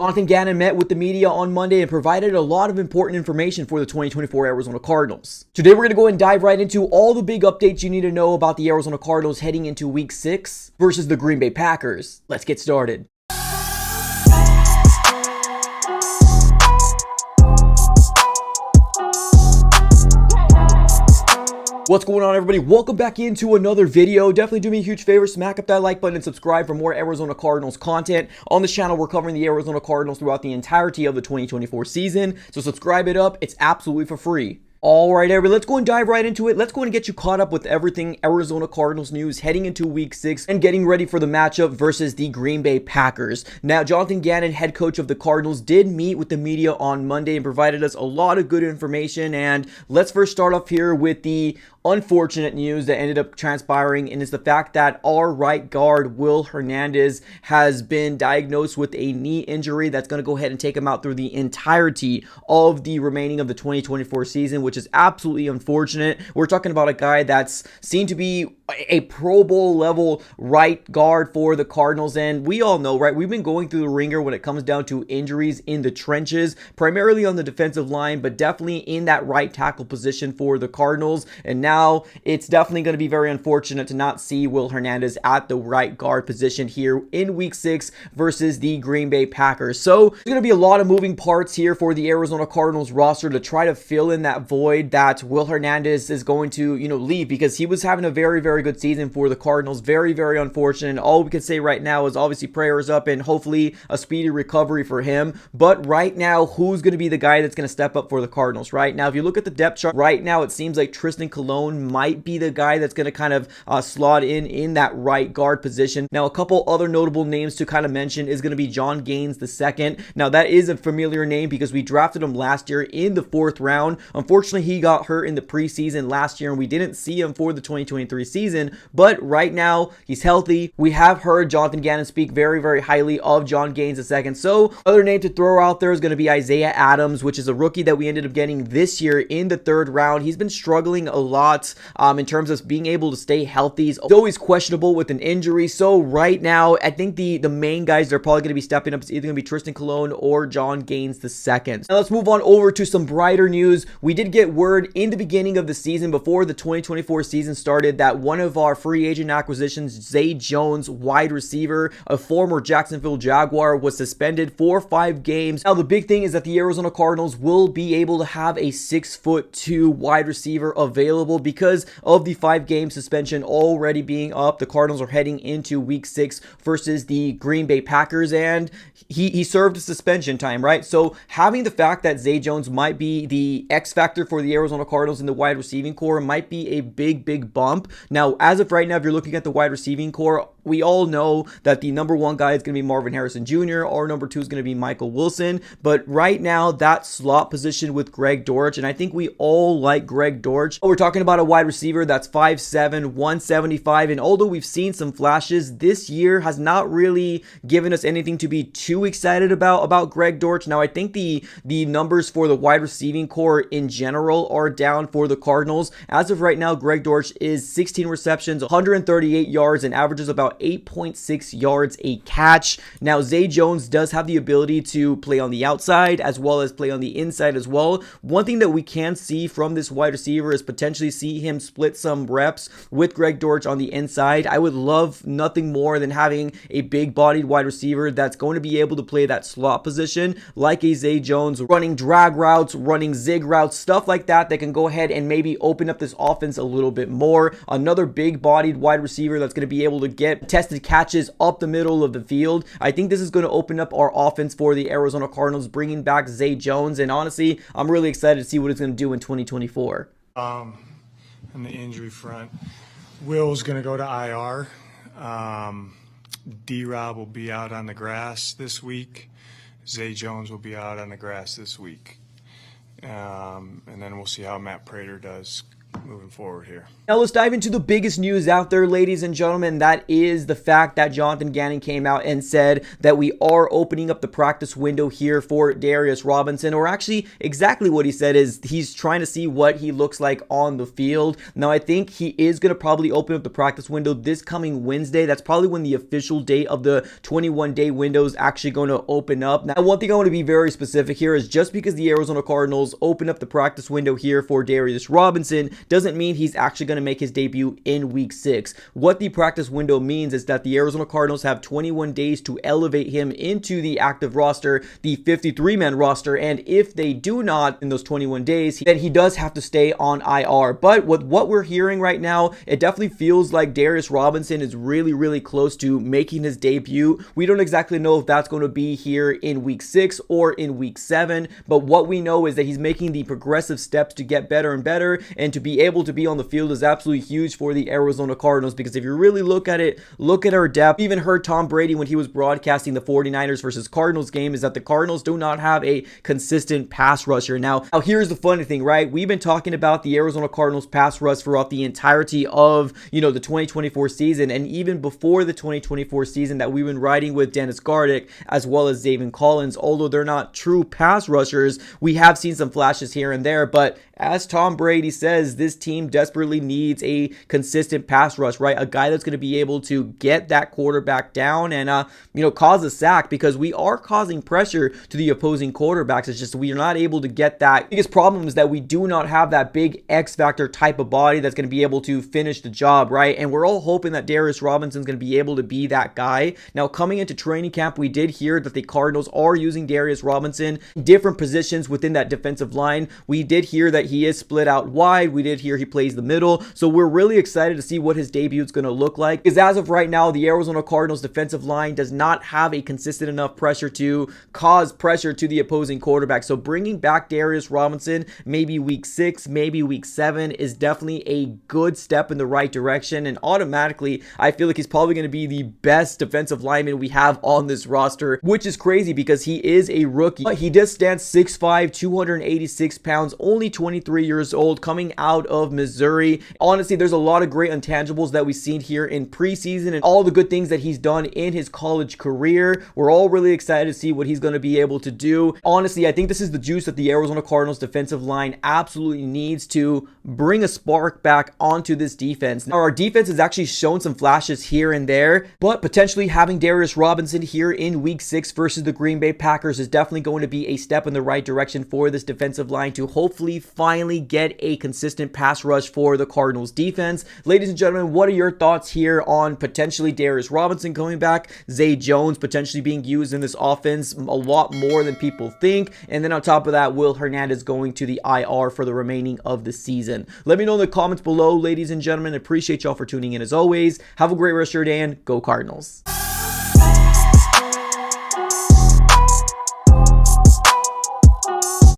Jonathan Gannon met with the media on Monday and provided a lot of important information for the 2024 Arizona Cardinals. Today, we're going to go and dive right into all the big updates you need to know about the Arizona Cardinals heading into Week 6 versus the Green Bay Packers. Let's get started. What's going on, everybody? Welcome back into another video. Definitely do me a huge favor, smack up that like button and subscribe for more Arizona Cardinals content. On this channel, we're covering the Arizona Cardinals throughout the entirety of the 2024 season, so subscribe it up. It's absolutely for free. All right, everybody, let's go and dive right into it. Let's go and get you caught up with everything Arizona Cardinals news heading into Week 6 and getting ready for the matchup versus the Green Bay Packers. Now, Jonathan Gannon, head coach of the Cardinals, did meet with the media on Monday and provided us a lot of good information. And let's first start off here with the unfortunate news that ended up transpiring, and it's the fact that our right guard, Will Hernandez, has been diagnosed with a knee injury that's going to go ahead and take him out through the entirety of the remaining of the 2024 season, which is absolutely unfortunate. We're talking about a guy that's seen to be a Pro Bowl level right guard for the Cardinals, and we all know, right, we've been going through the ringer when it comes down to injuries in the trenches, primarily on the defensive line, but definitely in that right tackle position for the Cardinals. And now it's definitely going to be very unfortunate to not see Will Hernandez at the right guard position here in Week 6 versus the Green Bay Packers. So there's going to be a lot of moving parts here for the Arizona Cardinals roster to try to fill in that void that Will Hernandez is going to, leave, because he was having a very good season for the Cardinals. Very unfortunate. All we can say right now is obviously prayers up and hopefully a speedy recovery for him. But right now, who's going to be the guy that's going to step up for the Cardinals? Right now, if you look at the depth chart right now, it seems like Tristan Colon might be the guy that's going to kind of slot in that right guard position. Now, a couple other notable names to kind of mention is going to be John Gaines II. Now, that is a familiar name because we drafted him last year in the 4th round. Unfortunately, he got hurt in the preseason last year and we didn't see him for the 2023 season. But right now, he's healthy. We have heard Jonathan Gannon speak very highly of John Gaines II. So, other name to throw out there is going to be Isaiah Adams, which is a rookie that we ended up getting this year in the 3rd round. He's been struggling a lot in terms of being able to stay healthy. He's always questionable with an injury. So, right now, I think the main guys that are probably going to be stepping up is either going to be Tristan Colon or John Gaines II. Now, let's move on over to some brighter news. We did get word in the beginning of the season, before the 2024 season started, that one of our free agent acquisitions, Zay Jones, wide receiver, a former Jacksonville Jaguar, was suspended for 5 games. Now, the big thing is that the Arizona Cardinals will be able to have a 6'2" wide receiver available because of the 5-game suspension already being up. The Cardinals are heading into Week 6 versus the Green Bay Packers, and he served a suspension time, right? So having the fact that Zay Jones might be the X factor for the Arizona Cardinals in the wide receiving core might be a big bump. Now, as of right now, if you're looking at the wide receiving core, we all know that the number 1 guy is going to be Marvin Harrison Jr. Our number 2 is going to be Michael Wilson. But right now, that slot position with Greg Dortch, and I think we all like Greg Dortch. We're talking about a wide receiver that's 5'7", 175, and although we've seen some flashes, this year has not really given us anything to be too excited about Greg Dortch. Now, I think the numbers for the wide receiving core in general are down for the Cardinals. As of right now, Greg Dortch is 16 receptions, 138 yards, and averages about 8.6 yards a catch. Now, Zay Jones does have the ability to play on the outside as well as play on the inside as well. One thing that we can see from this wide receiver is potentially see him split some reps with Greg Dortch on the inside. I would love nothing more than having a big-bodied wide receiver that's going to be able to play that slot position like a Zay Jones, running drag routes, running zig routes, stuff like that can go ahead and maybe open up this offense a little bit more. Another big-bodied wide receiver that's going to be able to get tested catches up the middle of the field. I think this is going to open up our offense for the Arizona Cardinals, bringing back Zay Jones, and honestly, I'm really excited to see what it's going to do in 2024. On the injury front, Will's going to go to IR. D-Rob will be out on the grass this week. Zay Jones will be out on the grass this week. And then we'll see how Matt Prater does moving forward here. Now let's dive into the biggest news out there, ladies and gentlemen. That is the fact that Jonathan Gannon came out and said that we are opening up the practice window here for Darius Robinson, or actually exactly what he said is he's trying to see what he looks like on the field. Now I think he is going to probably open up the practice window this coming Wednesday. That's probably when the official date of the 21-day window is actually going to open up. Now one thing I want to be very specific here is just because the Arizona Cardinals open up the practice window here for Darius Robinson doesn't mean he's actually going to make his debut in week 6. What the practice window means is that the Arizona Cardinals have 21 days to elevate him into the active roster, the 53-man roster, and if they do not in those 21 days, then he does have to stay on IR. But with what we're hearing right now, it definitely feels like Darius Robinson is really close to making his debut. We don't exactly know if that's going to be here in week 6 or in week 7, but what we know is that he's making the progressive steps to get better and better, and to be able to be on the field is absolutely huge for the Arizona Cardinals, because if you really look at it, look at our depth. We even heard Tom Brady when he was broadcasting the 49ers versus Cardinals game, is that the Cardinals do not have a consistent pass rusher. Now here's the funny thing, right? We've been talking about the Arizona Cardinals pass rush throughout the entirety of, the 2024 season, and even before the 2024 season that we've been riding with Dennis Gardeck as well as Zaven Collins. Although they're not true pass rushers, we have seen some flashes here and there, but as Tom Brady says, this team desperately needs a consistent pass rush, right? A guy that's going to be able to get that quarterback down and, cause a sack, because we are causing pressure to the opposing quarterbacks. It's just we are not able to get that. The biggest problem is that we do not have that big X factor type of body that's going to be able to finish the job, right? And we're all hoping that Darius Robinson is going to be able to be that guy. Now, coming into training camp, we did hear that the Cardinals are using Darius Robinson in different positions within that defensive line. We did hear that he is split out wide. We did hear he plays the middle. So we're really excited to see what his debut is going to look like, because as of right now, the Arizona Cardinals defensive line does not have a consistent enough pressure to cause pressure to the opposing quarterback. So bringing back Darius Robinson, maybe week 6, maybe week 7, is definitely a good step in the right direction. And automatically, I feel like he's probably going to be the best defensive lineman we have on this roster, which is crazy because he is a rookie. But he does stand 6'5", 286 pounds, only 23 years old, coming out of Missouri. Honestly, there's a lot of great intangibles that we've seen here in preseason and all the good things that he's done in his college career. We're all really excited to see what he's going to be able to do. Honestly, I think this is the juice that the Arizona Cardinals defensive line absolutely needs to bring a spark back onto this defense. Now, our defense has actually shown some flashes here and there, but potentially having Darius Robinson here in week 6 versus the Green Bay Packers is definitely going to be a step in the right direction for this defensive line to hopefully finally get a consistent pass rush for the Cardinals defense. Ladies and gentlemen, what are your thoughts here on potentially Darius Robinson coming back, Zay Jones potentially being used in this offense a lot more than people think, and then on top of that, Will Hernandez going to the IR for the remaining of the season? Let me know in the comments below, ladies and gentlemen. I appreciate y'all for tuning in as always. Have a great rest of your day and go Cardinals.